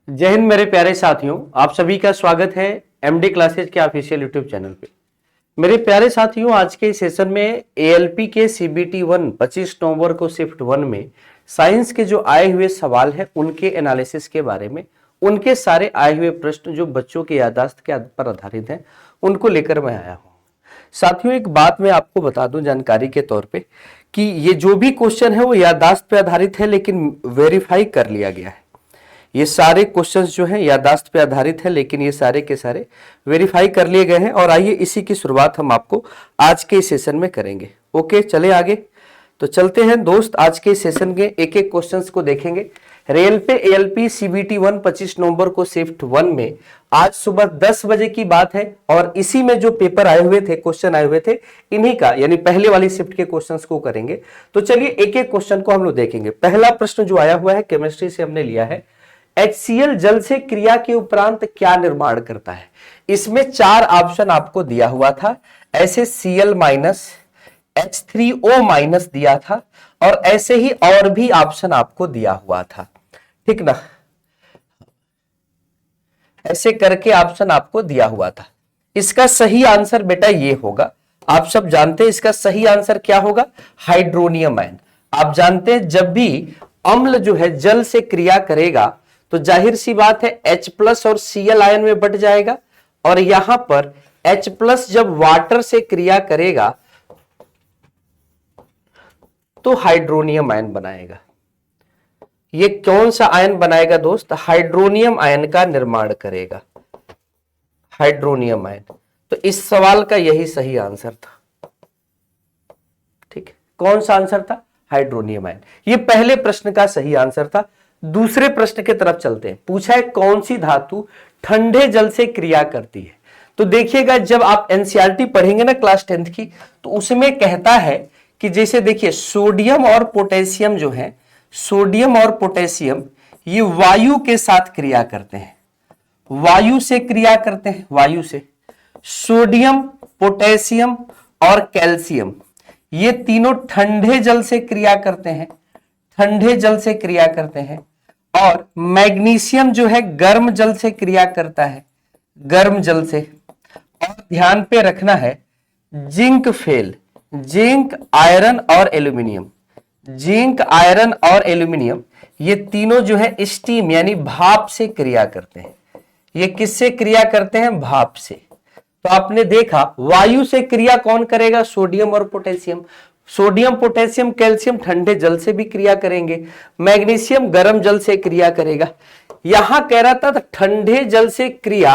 जय हिंद मेरे प्यारे साथियों, आप सभी का स्वागत है एमडी क्लासेज के ऑफिशियल यूट्यूब चैनल पे। मेरे प्यारे साथियों, आज के सेशन में एएलपी के सीबीटी 1 25 नवंबर को शिफ्ट 1 में साइंस के जो आए हुए सवाल है उनके एनालिसिस के बारे में, उनके सारे आए हुए प्रश्न जो बच्चों की याददाश्त के पर आधारित हैं उनको लेकर मैं आया हूं। साथियों, एक बात मैं आपको बता दूं जानकारी के तौर पे कि ये जो भी क्वेश्चन है वो याददाश्त पे आधारित है, लेकिन वेरीफाई कर लिया गया है। ये सारे क्वेश्चंस जो हैं याददाश्त पे आधारित है, लेकिन ये सारे के सारे वेरीफाई कर लिए गए हैं। और आइए इसी की शुरुआत हम आपको आज के सेशन में करेंगे। ओके, चले आगे। तो चलते हैं दोस्त, आज के सेशन के एक एक क्वेश्चंस को देखेंगे। रेल पे एएलपी सीबीटी 1 25 नवंबर को शिफ्ट 1 में आज सुबह 10 बजे की बात है, और इसी में जो पेपर आए हुए थे, क्वेश्चन आए हुए थे, इन्हीं का यानी पहले वाली शिफ्ट के क्वेश्चंस को करेंगे। तो चलिए एक एक क्वेश्चन को हम लोग देखेंगे। पहला प्रश्न जो आया हुआ है केमिस्ट्री से हमने लिया है, HCl जल से क्रिया के उपरांत क्या निर्माण करता है। इसमें 4 ऑप्शन आपको दिया हुआ था, ऐसे Cl माइनस, H3O माइनस दिया था, और ऐसे ही और भी ऑप्शन आपको दिया हुआ था, ठीक ना। ऐसे करके ऑप्शन आपको दिया हुआ था। इसका सही आंसर बेटा ये होगा, आप सब जानते हैं इसका सही आंसर क्या होगा, हाइड्रोनियम आयन। आप जानते हैं जब भी अम्ल जो है जल से क्रिया करेगा तो जाहिर सी बात है H प्लस और Cl आयन में बट जाएगा, और यहां पर H प्लस जब वाटर से क्रिया करेगा तो हाइड्रोनियम आयन बनाएगा। ये कौन सा आयन बनाएगा दोस्त, हाइड्रोनियम आयन का निर्माण करेगा, हाइड्रोनियम आयन। तो इस सवाल का यही सही आंसर था, ठीक है। कौन सा आंसर था, हाइड्रोनियम आयन। ये पहले प्रश्न का सही आंसर था। दूसरे प्रश्न की तरफ चलते हैं। पूछा है कौन सी धातु ठंडे जल से क्रिया करती है। तो देखिएगा जब आप एनसीईआरटी पढ़ेंगे ना क्लास 10th की, तो उसमें कहता है कि जैसे देखिए सोडियम और पोटेशियम जो है, सोडियम और पोटेशियम ये वायु के साथ क्रिया करते हैं, वायु से क्रिया करते हैं, वायु से। सोडियम, पोटेशियम और कैल्शियम ये तीनों ठंडे जल से क्रिया करते हैं, ठंडे जल से क्रिया करते हैं। और मैग्नीशियम जो है गर्म जल से क्रिया करता है, गर्म जल से। और ध्यान पे रखना है जिंक फेल, जिंक, आयरन और एल्यूमिनियम, जिंक, आयरन और एल्यूमिनियम ये तीनों जो है स्टीम यानी भाप से क्रिया करते हैं। ये किससे क्रिया करते हैं, भाप से। तो आपने देखा वायु से क्रिया कौन करेगा, सोडियम और पोटेशियम। सोडियम, पोटेशियम, कैल्शियम ठंडे जल से भी क्रिया करेंगे, मैग्नीशियम गर्म जल से क्रिया करेगा। यहां कह रहा था ठंडे जल से क्रिया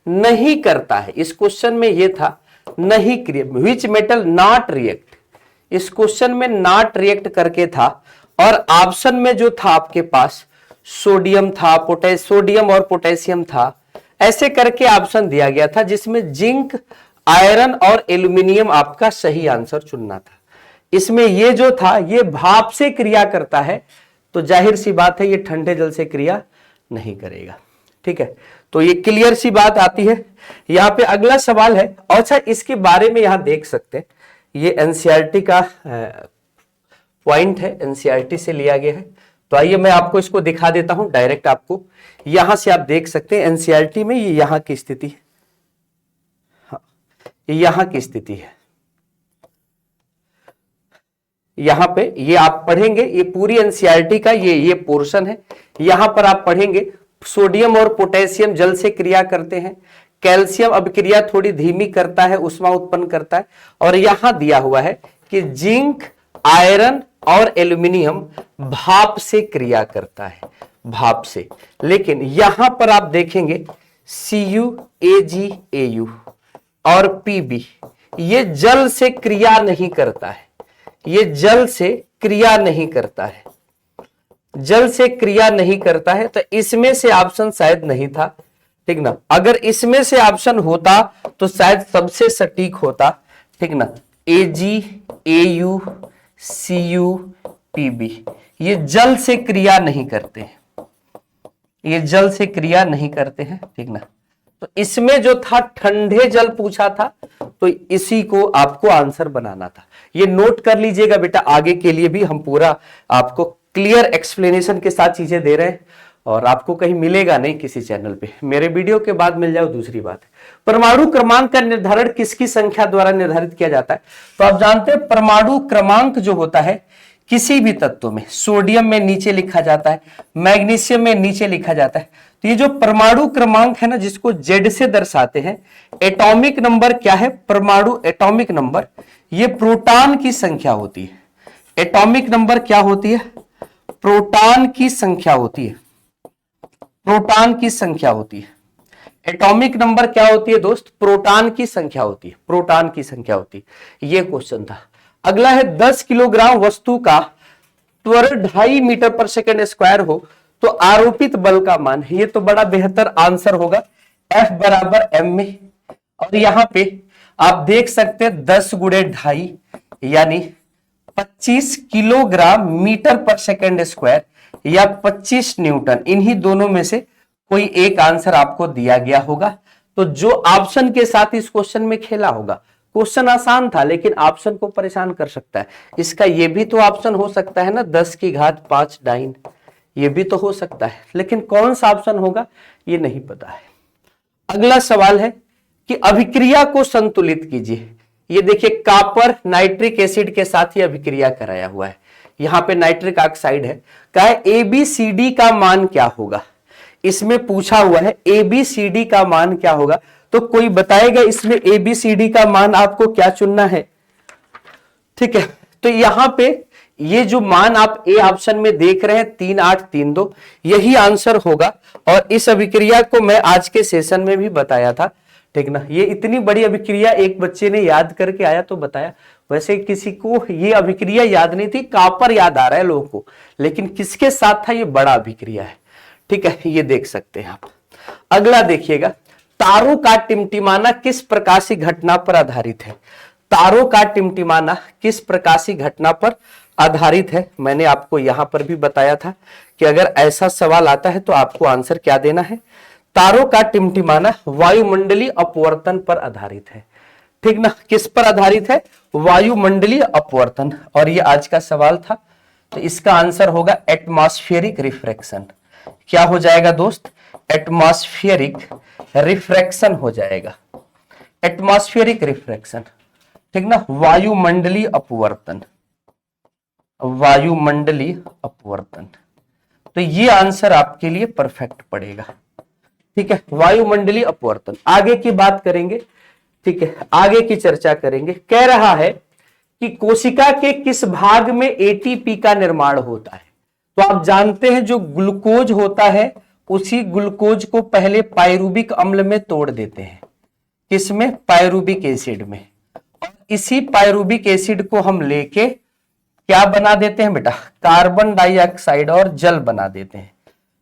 नहीं करता है, इस क्वेश्चन में यह था नहीं क्रिया, विच मेटल नॉट रिएक्ट, इस क्वेश्चन में नॉट रिएक्ट करके था। और ऑप्शन में जो था आपके पास सोडियम था, सोडियम और पोटेशियम था, ऐसे करके ऑप्शन दिया गया था जिसमें जिंक, आयरन और एल्यूमिनियम आपका सही आंसर चुनना था। इसमें ये जो था ये भाप से क्रिया करता है, तो जाहिर सी बात है ये ठंडे जल से क्रिया नहीं करेगा, ठीक है। तो ये क्लियर सी बात आती है। यहां पे अगला सवाल है, अच्छा इसके बारे में यहां देख सकते हैं, ये एनसीईआरटी का पॉइंट है, एनसीईआरटी से लिया गया है। तो आइए मैं आपको इसको दिखा देता हूं डायरेक्ट, आपको यहां से आप देख सकते हैं एनसीईआरटी में ये यहां की स्थिति है, हाँ, यहां की स्थिति है। यहां पे ये आप पढ़ेंगे, ये पूरी एनसीईआरटी का ये पोर्शन है। यहां पर आप पढ़ेंगे सोडियम और पोटेशियम जल से क्रिया करते हैं, कैल्शियम अभिक्रिया थोड़ी धीमी करता है, उष्मा उत्पन्न करता है। और यहां दिया हुआ है कि जिंक, आयरन और एल्यूमिनियम भाप से क्रिया करता है, भाप से। लेकिन यहां पर आप देखेंगे Cu, Ag, Au और Pb ये जल से क्रिया नहीं करता है, ये जल से क्रिया नहीं करता है, जल से क्रिया नहीं करता है। तो इसमें से ऑप्शन शायद नहीं था, ठीक ना। अगर इसमें से ऑप्शन होता तो शायद सबसे सटीक होता, ठीक ना। Ag, Au, Cu, Pb ये जल से क्रिया नहीं करते हैं, ये जल से क्रिया नहीं करते हैं, ठीक ना। तो इसमें जो था ठंडे जल पूछा था, तो इसी को आपको आंसर बनाना था। ये नोट कर लीजिएगा बेटा, आगे के लिए भी हम पूरा आपको क्लियर एक्सप्लेनेशन के साथ चीजें दे रहे हैं। और आपको कहीं मिलेगा नहीं किसी चैनल पे, मेरे वीडियो के बाद मिल जाओ दूसरी बात है। परमाणु क्रमांक का निर्धारण किसकी संख्या द्वारा निर्धारित किया जाता है? तो आप जानते हैं परमाणु क्रमांक जो होता है किसी भी तत्व में, सोडियम में नीचे लिखा जाता है, मैग्नीशियम में नीचे लिखा जाता है। तो ये जो परमाणु क्रमांक है ना, जिसको जेड से दर्शाते हैं, एटॉमिक नंबर क्या है? परमाणु एटॉमिक नंबर ये प्रोटॉन की संख्या होती है। एटॉमिक नंबर क्या होती है? प्रोटॉन की संख्या होती है। प्रोटॉन की संख्या होती है। एटॉमिक नंबर क्या होती है दोस्त? प्रोटॉन की संख्या होती है। प्रोटॉन की संख्या होती है। ये क्वेश्चन था। अगला है 10 किलोग्राम वस्तु का त्वरण 2.5 मीटर पर सेकंड स्क्वायर हो तो आरोपित बल का मान है। ये तो बड़ा बेहतर आंसर होगा, F बराबर m में। और यहां पे आप देख सकते हैं 10 गुणे 2.5 यानी 25 किलोग्राम मीटर पर सेकंड स्क्वायर या 25 न्यूटन, इन्हीं दोनों में से कोई एक आंसर आपको दिया गया होगा। तो जो ऑप्शन के साथ इस क्वेश्चन में खेला होगा, क्वेश्चन आसान था लेकिन ऑप्शन को परेशान कर सकता है। इसका ये भी तो ऑप्शन हो सकता है ना, 10 की घात 5 डाइन, ये भी तो हो सकता है, लेकिन कौन सा ऑप्शन होगा ये नहीं पता है। अगला सवाल है कि अभिक्रिया को संतुलित कीजिए। ये देखिए कॉपर नाइट्रिक एसिड के साथ ही अभिक्रिया कराया हुआ है। यहां पे नाइट्रिक ऑक्साइड है। कहा है ABCD का मान क्या होगा? इसमें पूछा हुआ है ABCD का मान क्या होगा, तो कोई बताएगा इसमें ABCD का मान आपको क्या चुनना है? ठीक है, तो यहां पे ये जो मान आप ए ऑप्शन में देख रहे हैं 3832, यही आंसर होगा। और इस अभिक्रिया को मैं आज के सेशन में भी बताया था, ठीक ना। ये इतनी बड़ी अभिक्रिया एक बच्चे ने याद करके आया तो बताया, वैसे किसी को ये अभिक्रिया याद नहीं थी, कॉपर याद आ रहा है लोगों को, लेकिन किसके साथ था? ये बड़ा अभिक्रिया है। ठीक है, ये देख सकते हैं आप। अगला देखिएगा, तारों का टिमटिमाना किस प्रकाशीय घटना पर आधारित है? तारों का टिमटिमाना किस प्रकाशीय घटना पर आधारित है? मैंने आपको यहां पर भी बताया था कि अगर ऐसा सवाल आता है तो आपको आंसर क्या देना है। तारों का टिमटिमाना वायुमंडलीय अपवर्तन पर आधारित है। ठीक ना, किस पर आधारित है? वायुमंडलीय अपवर्तन। और ये आज का सवाल था, तो इसका आंसर होगा एटमॉस्फेरिक रिफ्रैक्शन। क्या हो जाएगा दोस्त? एटमॉस्फेरिक रिफ्रैक्शन हो जाएगा। एटमॉस्फेरिक रिफ्रैक्शन, ठीक ना, वायुमंडलीय अपवर्तन। वायुमंडलीय अपवर्तन, तो ये आंसर आपके लिए परफेक्ट पड़ेगा। ठीक है, वायुमंडलीय अपवर्तन। आगे की बात करेंगे, ठीक है, आगे की चर्चा करेंगे। कह रहा है कि कोशिका के किस भाग में एटीपी का निर्माण होता है? तो आप जानते हैं जो ग्लूकोज होता है, उसी ग्लूकोज को पहले पायरुविक अम्ल में तोड़ देते हैं। किसमें? पायरुविक एसिड में। और इसी पायरुविक एसिड को हम लेके क्या बना देते हैं बेटा? कार्बन डाइऑक्साइड और जल बना देते हैं।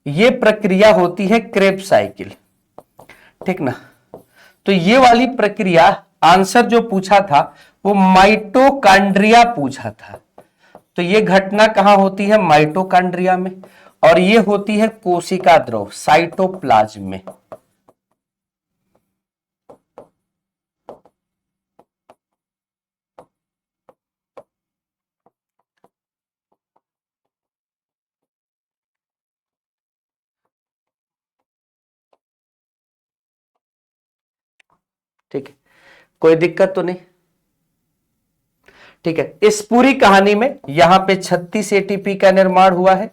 ये प्रक्रिया होती है क्रेब्स साइकिल, ठीक ना। तो ये वाली प्रक्रिया, आंसर जो पूछा था वो माइटोकॉन्ड्रिया पूछा था। तो ये घटना कहां होती है? माइटोकॉन्ड्रिया में। और ये होती है कोशिका द्रव, साइटोप्लाज्म में। ठीक है, कोई दिक्कत तो नहीं? ठीक है, इस पूरी कहानी में यहां पे 36 एटीपी का निर्माण हुआ है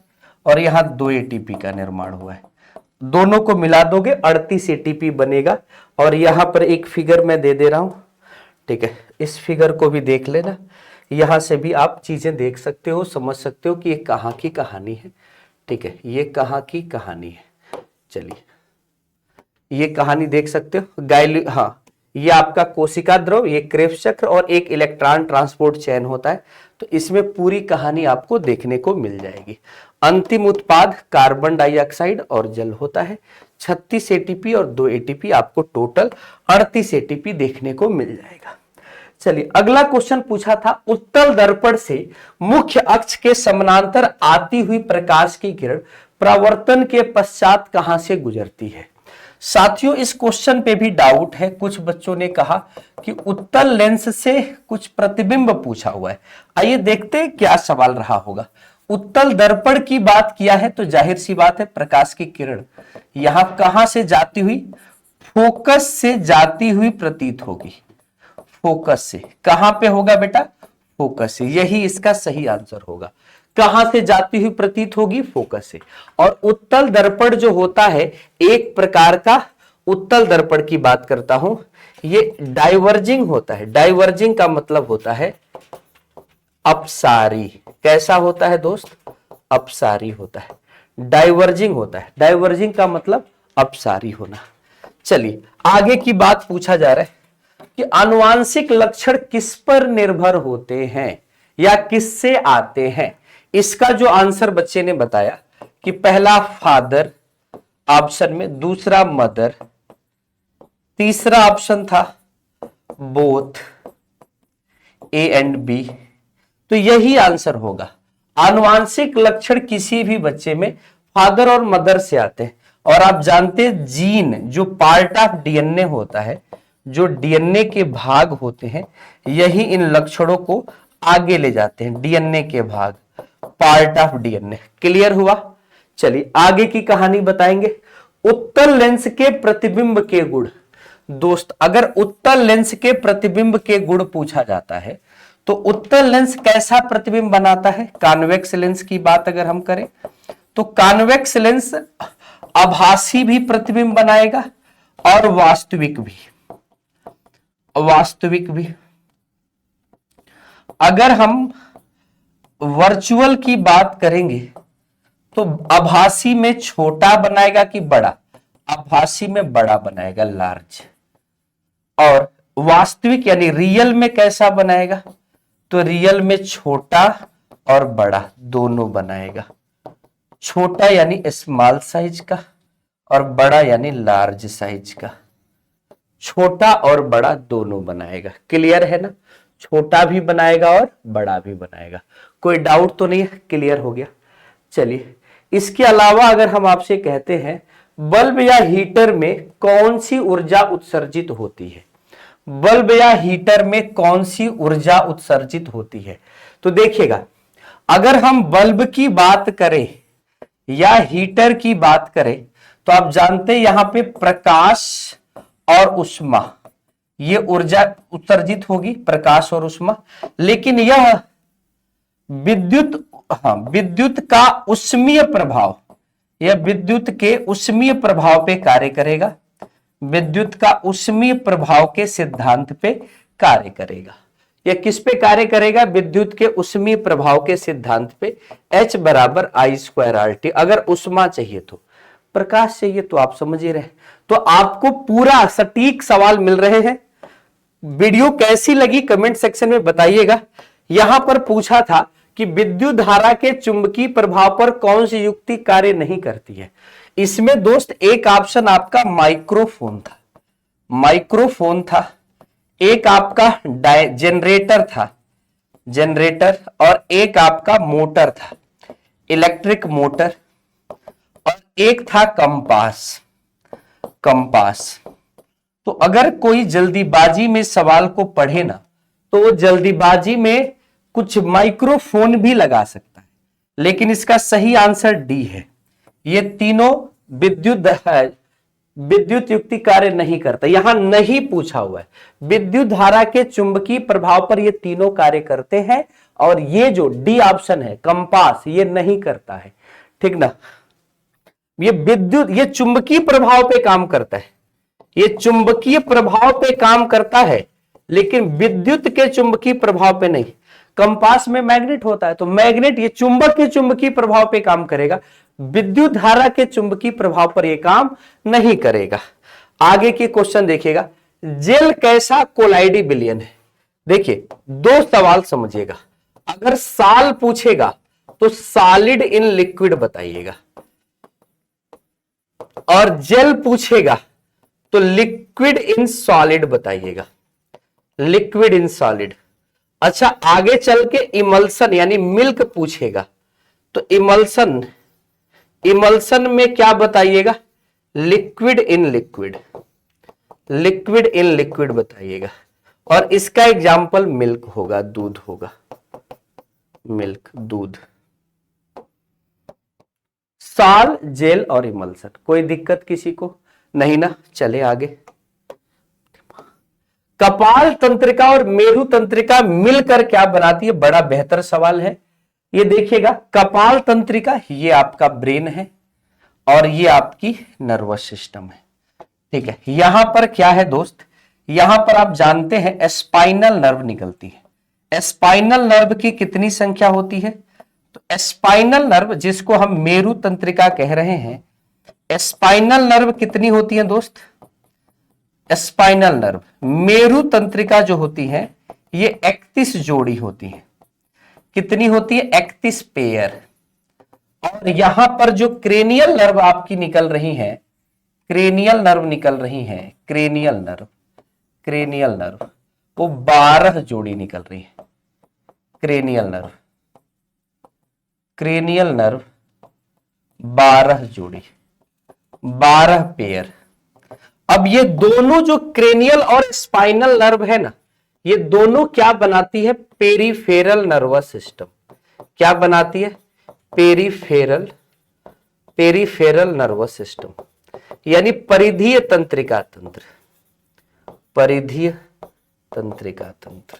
और यहां 2 एटीपी का निर्माण हुआ है। दोनों को मिला दोगे 38 एटीपी बनेगा। और यहां पर एक फिगर मैं दे दे रहा हूं, ठीक है, इस फिगर को भी देख लेना। यहां से भी आप चीजें देख सकते हो, समझ सकते हो कि ये कहां की कहानी है। ठीक है, ये कहां की कहानी है। चलिए, ये कहानी देख सकते हो। हाँ, ये आपका कोशिका द्रव, ये क्रेब्स चक्र और एक इलेक्ट्रॉन ट्रांसपोर्ट चेन होता है। तो इसमें पूरी कहानी आपको देखने को मिल जाएगी। अंतिम उत्पाद कार्बन डाइऑक्साइड और जल होता है। 36 एटीपी और 2 एटीपी, आपको टोटल 38 एटीपी देखने को मिल जाएगा। चलिए, अगला क्वेश्चन पूछा था, उत्तल दर्पण से मुख्य अक्ष के समानांतर आती हुई प्रकाश की किरण परावर्तन के पश्चात कहां से गुजरती है? साथियों, इस क्वेश्चन पे भी डाउट है। कुछ बच्चों ने कहा कि उत्तल लेंस से कुछ प्रतिबिंब पूछा हुआ है। आइए देखते हैं क्या सवाल रहा होगा। उत्तल दर्पण की बात किया है तो जाहिर सी बात है प्रकाश की किरण यहां कहां से जाती हुई, फोकस से जाती हुई प्रतीत होगी। फोकस से कहां पे होगा बेटा, फोकस से, यही इसका सही आंसर होगा। कहां से जाती हुई प्रतीत होगी, फोकस से। और उत्तल दर्पण जो होता है एक प्रकार का, उत्तल दर्पण की बात करता हूं, ये डाइवर्जिंग होता है। डाइवर्जिंग का मतलब होता है अपसारी। कैसा होता है दोस्त, अपसारी होता है। डाइवर्जिंग होता है, डाइवर्जिंग का मतलब अपसारी होना। चलिए आगे की बात पूछा जा रहा है कि आनुवांशिक लक्षण किस पर निर्भर होते हैं या किससे आते हैं। इसका जो आंसर बच्चे ने बताया कि पहला फादर ऑप्शन में, दूसरा मदर, तीसरा ऑप्शन था बोथ, ए एंड बी। तो यही आंसर होगा। आनुवांशिक लक्षण किसी भी बच्चे में फादर और मदर से आते हैं। और आप जानते हैं जीन जो पार्ट ऑफ डीएनए होता है, जो डीएनए के भाग होते हैं, यही इन लक्षणों को आगे ले जाते हैं। डीएनए के भाग, पार्ट ऑफ डीएनए। क्लियर हुआ। चलिए आगे की कहानी बताएंगे। उत्तल लेंस के प्रतिबिंब के गुण। दोस्त अगर उत्तल लेंस के प्रतिबिंब के गुण पूछा जाता है तो उत्तल लेंस कैसा प्रतिबिंब बनाता है। कॉन्वेक्स लेंस की बात अगर हम करें तो कॉन्वेक्स लेंस आभासी भी प्रतिबिंब बनाएगा और वास्तविक भी। वास्तविक भी। अगर हम वर्चुअल की बात करेंगे तो आभासी में छोटा बनाएगा कि बड़ा, आभासी में बड़ा बनाएगा, लार्ज। और वास्तविक यानी रियल में कैसा बनाएगा, तो रियल में छोटा और बड़ा दोनों बनाएगा। छोटा यानी स्मॉल साइज का और बड़ा यानी लार्ज साइज का। छोटा और बड़ा दोनों बनाएगा। क्लियर है ना, छोटा भी बनाएगा और बड़ा भी बनाएगा। कोई डाउट तो नहीं है, क्लियर हो गया। चलिए इसके अलावा अगर हम आपसे कहते हैं बल्ब या हीटर में कौन सी ऊर्जा उत्सर्जित होती है, बल्ब या हीटर में कौन सी ऊर्जा उत्सर्जित होती है, तो देखिएगा अगर हम बल्ब की बात करें या हीटर की बात करें तो आप जानते हैं यहां पे प्रकाश और उष्मा, ये ऊर्जा उत्सर्जित होगी, प्रकाश और उष्मा। लेकिन यह विद्युत, विद्युत का उष्मीय प्रभाव, यह विद्युत के उष्मीय प्रभाव पे कार्य करेगा। विद्युत का उष्मीय प्रभाव के सिद्धांत पे कार्य करेगा। यह किस पे कार्य करेगा, विद्युत के उष्मीय प्रभाव के सिद्धांत पे। H बराबर I²RT। अगर उष्मा चाहिए तो, प्रकाश चाहिए तो आप समझ ही रहे। तो आपको पूरा सटीक सवाल मिल रहे हैं। वीडियो कैसी लगी कमेंट सेक्शन में बताइएगा। यहां पर पूछा था कि विद्युत धारा के चुंबकीय प्रभाव पर कौन सी युक्ति कार्य नहीं करती है। इसमें दोस्त एक ऑप्शन आपका माइक्रोफोन था, माइक्रोफोन था। एक आपका जनरेटर था, जनरेटर। और एक आपका मोटर था, इलेक्ट्रिक मोटर। और एक था कंपास, कंपास। तो अगर कोई जल्दीबाजी में सवाल को पढ़े ना तो वो जल्दीबाजी में कुछ माइक्रोफोन भी लगा सकता है। लेकिन इसका सही आंसर डी है। ये तीनों विद्युत युक्ति कार्य नहीं करता। यहां नहीं पूछा हुआ है। विद्युत धारा के चुंबकीय प्रभाव पर ये तीनों कार्य करते हैं। और ये जो डी ऑप्शन है कंपास, ये नहीं करता है। ठीक ना, ये विद्युत, ये चुंबकीय प्रभाव पे काम करता है, ये चुंबकीय प्रभाव पे काम करता है लेकिन विद्युत के चुंबकीय प्रभाव पे नहीं। कंपास में मैग्नेट होता है तो मैग्नेट, ये चुंबक के चुंबकीय प्रभाव पे काम करेगा, विद्युत धारा के चुंबकीय प्रभाव पर यह काम नहीं करेगा। आगे के क्वेश्चन देखिएगा। जेल कैसा कोलाइडी विलयन है। देखिए दो सवाल समझिएगा। अगर साल पूछेगा तो सॉलिड इन लिक्विड बताइएगा, और जेल पूछेगा तो लिक्विड इन सॉलिड बताइएगा, लिक्विड इन सॉलिड। अच्छा आगे चल के इमल्सन यानी मिल्क पूछेगा तो इमल्सन, इमल्सन में क्या बताइएगा, liquid in liquid, liquid in liquid बताइएगा। और इसका एग्जाम्पल मिल्क होगा, दूध होगा, मिल्क, दूध। साल, जेल और इमल्सन। कोई दिक्कत किसी को नहीं ना? चले आगे। कपाल तंत्रिका और मेरु तंत्रिका मिलकर क्या बनाती है? बड़ा बेहतर सवाल है। ये देखिएगा, कपाल तंत्रिका ये आपका ब्रेन है और ये आपकी नर्वस सिस्टम है। ठीक है, यहां पर क्या है दोस्त, यहां पर आप जानते हैं स्पाइनल नर्व निकलती है। स्पाइनल नर्व की कितनी संख्या होती है? तो स्पाइनल नर्व जिसको हम मेरु तंत्रिका कह रहे हैं, स्पाइनल नर्व कितनी होती है दोस्त? स्पाइनल नर्व मेरु तंत्रिका जो होती है ये 31 जोड़ी होती है। कितनी होती है? 31 पेयर। और यहां पर जो क्रेनियल नर्व आपकी निकल रही है, क्रेनियल नर्व निकल रही है, क्रेनियल नर्व, क्रेनियल नर्व वो 12 जोड़ी निकल रही है। क्रेनियल नर्व, क्रेनियल नर्व 12 जोड़ी, 12 पेयर। अब ये दोनों जो क्रेनियल और स्पाइनल नर्व है ना, ये दोनों क्या बनाती है? Peripheral nervous system. क्या बनाती है? पेरिफेरल, पेरिफेरल नर्वस सिस्टम, यानी परिधीय तंत्रिका तंत्र, परिधीय तंत्रिका तंत्र।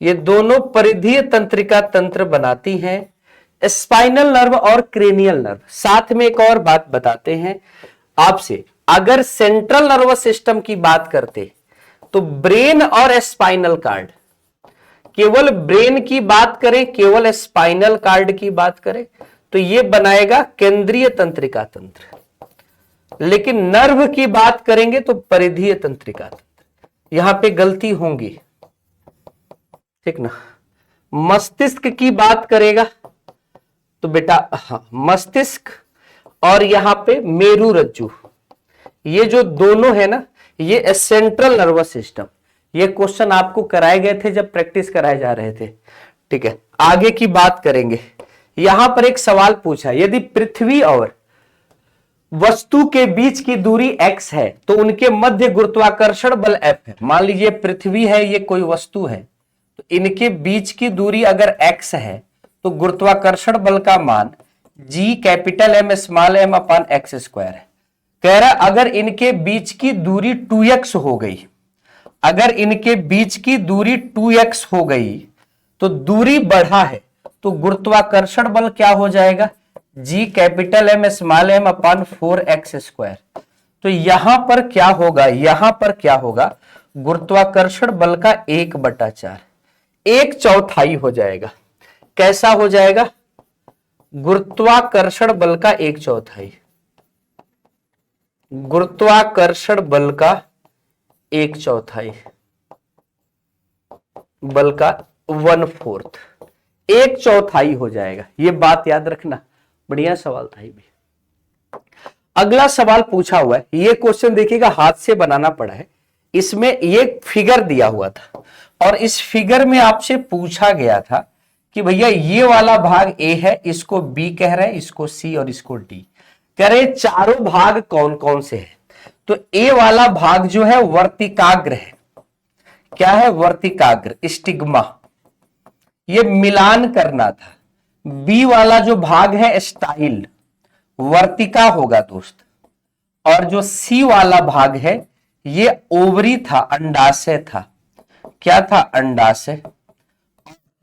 ये दोनों परिधीय तंत्रिका तंत्र बनाती हैं स्पाइनल नर्व और क्रेनियल नर्व। साथ में एक और बात बताते हैं आपसे, अगर सेंट्रल नर्वस सिस्टम की बात करते तो ब्रेन और स्पाइनल कार्ड, केवल ब्रेन की बात करें, केवल स्पाइनल कार्ड की बात करें तो ये बनाएगा केंद्रीय तंत्रिका तंत्र। लेकिन नर्व की बात करेंगे तो परिधीय तंत्रिका तंत्र। यहां पे गलती होंगी, ठीक ना? मस्तिष्क की बात करेगा तो बेटा हाँ, मस्तिष्क और यहां पे मेरु रज्जु, ये जो दोनों है ना, ये सेंट्रल नर्वस सिस्टम। ये क्वेश्चन आपको कराए गए थे जब प्रैक्टिस कराए जा रहे थे। ठीक है, आगे की बात करेंगे। यहां पर एक सवाल पूछा, यदि पृथ्वी और वस्तु के बीच की दूरी x है तो उनके मध्य गुरुत्वाकर्षण बल F है। मान लीजिए पृथ्वी है, ये कोई वस्तु है, तो इनके बीच की दूरी अगर x है तो गुरुत्वाकर्षण बल का मान G capital M small m अपान x स्क्वायर है। कह रहा अगर इनके बीच की दूरी 2x हो गई, अगर इनके बीच की दूरी 2x हो गई तो दूरी बढ़ा है तो गुरुत्वाकर्षण बल क्या हो जाएगा? G capital M small m अपान 4x स्क्वायर। तो यहां पर क्या होगा? यहां पर क्या होगा? गुरुत्वाकर्षण बल का 1/4, 1/4 हो जाएगा। कैसा हो जाएगा? गुरुत्वाकर्षण बल का 1/4, गुरुत्वाकर्षण बल का 1/4, बल का 1/4, 1/4 हो जाएगा। ये बात याद रखना। बढ़िया सवाल था ये भी। अगला सवाल पूछा हुआ है, ये क्वेश्चन देखिएगा हाथ से बनाना पड़ा है। इसमें ये फिगर दिया हुआ था और इस फिगर में आपसे पूछा गया था कि भैया ये वाला भाग ए है, इसको बी कह रहे हैं, इसको सी और इसको डी कह रहे हैं। चारों भाग कौन कौन से हैं? तो ए वाला भाग जो है वर्तिकाग्र है। क्या है? वर्तिकाग्र, स्टिग्मा, ये मिलान करना था। बी वाला जो भाग है स्टाइल, वर्तिका होगा दोस्त। और जो सी वाला भाग है ये ओवरी था, अंडाशय था। क्या था? अंडाशय।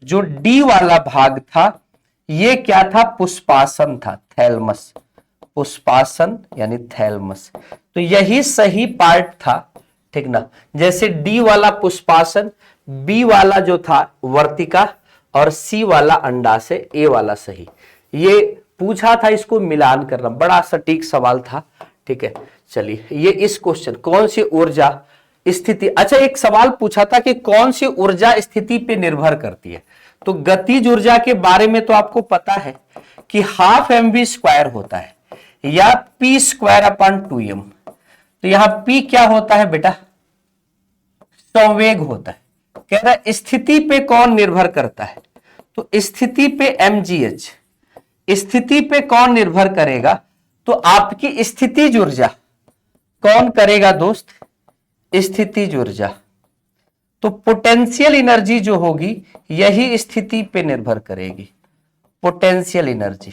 जो डी वाला भाग था ये क्या था? पुष्पासन था, थैलमस, पुष्पासन यानी थैलमस। तो यही सही पार्ट था, ठीक ना? जैसे डी वाला पुष्पासन, बी वाला जो था वर्तिका और सी वाला अंडाशय, ए वाला सही। ये पूछा था, इसको मिलान करना, बड़ा सटीक सवाल था। ठीक है, चलिए ये इस क्वेश्चन कौन सी ऊर्जा स्थिति, अच्छा एक सवाल पूछा था कि कौन सी ऊर्जा स्थिति पे निर्भर करती है। तो गतिज ऊर्जा के बारे में तो आपको पता है कि हाफ mv² होता है या p²/2m। तो यहां p क्या होता है बेटा? संवेग होता है। कह रहा है स्थिति पे कौन निर्भर करता है? तो स्थिति पे mgh। स्थिति पे कौन निर्भर करेगा? तो आपकी स्थितिज ऊर्जा कौन करेगा दोस्त? स्थितिज ऊर्जा। तो पोटेंशियल एनर्जी जो होगी यही स्थिति पे निर्भर करेगी। पोटेंशियल एनर्जी,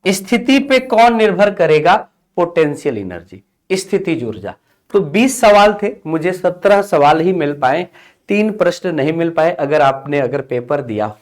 स्थिति पे कौन निर्भर करेगा? पोटेंशियल एनर्जी, स्थितिज ऊर्जा। तो 20 सवाल थे, मुझे 17 सवाल ही मिल पाए, 3 प्रश्न नहीं मिल पाए। अगर पेपर दिया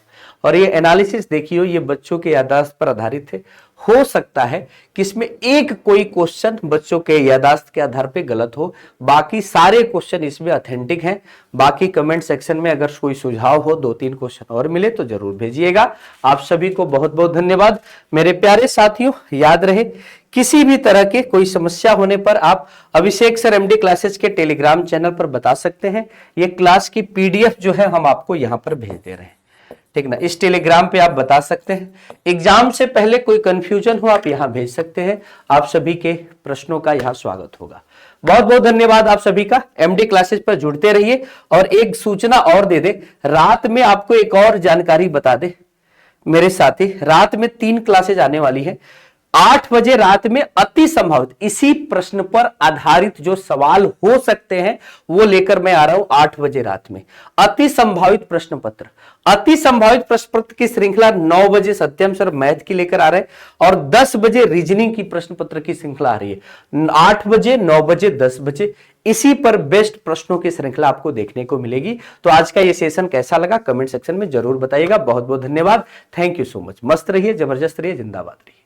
और ये एनालिसिस देखी हो, ये बच्चों के याददाश्त पर आधारित है, हो सकता है कि इसमें एक कोई क्वेश्चन बच्चों के याददाश्त के आधार पे गलत हो, बाकी सारे क्वेश्चन इसमें ऑथेंटिक हैं। बाकी कमेंट सेक्शन में अगर कोई सुझाव हो, 2-3 क्वेश्चन और मिले तो जरूर भेजिएगा। आप सभी को बहुत बहुत धन्यवाद मेरे प्यारे साथियों। याद रहे, किसी भी तरह के कोई समस्या होने पर आप अभिषेक सर एमडी क्लासेस के टेलीग्राम चैनल पर बता सकते हैं। ये क्लास की पीडीएफ जो है हम आपको यहां पर भेज दे रहे हैं, ठीक ना। इस टेलीग्राम पे आप बता सकते हैं। एग्जाम से पहले कोई कंफ्यूजन हो, आप यहां भेज सकते हैं। आप सभी के प्रश्नों का यहां स्वागत होगा। बहुत बहुत धन्यवाद आप सभी का। एमडी क्लासेस पर जुड़ते रहिए। और एक सूचना और दे दे, रात में आपको एक और जानकारी बता दे मेरे साथी, रात में 3 क्लासेज आने वाली है। 8 बजे रात में अति संभावित इसी प्रश्न पर आधारित जो सवाल हो सकते हैं वो लेकर मैं आ रहा हूं 8 बजे रात में। अति संभावित प्रश्न पत्र, अति संभावित प्रश्न पत्र की श्रृंखला 9 बजे सत्यम सर मैथ की लेकर आ रहे हैं और 10 बजे रीजनिंग की प्रश्न पत्र की श्रृंखला आ रही है। 8 बजे, 9 बजे, 10 बजे इसी पर बेस्ट प्रश्नों की श्रृंखला आपको देखने को मिलेगी। तो आज का ये सेशन कैसा लगा कमेंट सेक्शन में जरूर बताइएगा। बहुत बहुत धन्यवाद। Thank you so much. मस्त रहिए, जबरदस्त रहिए, जिंदाबाद रहिए।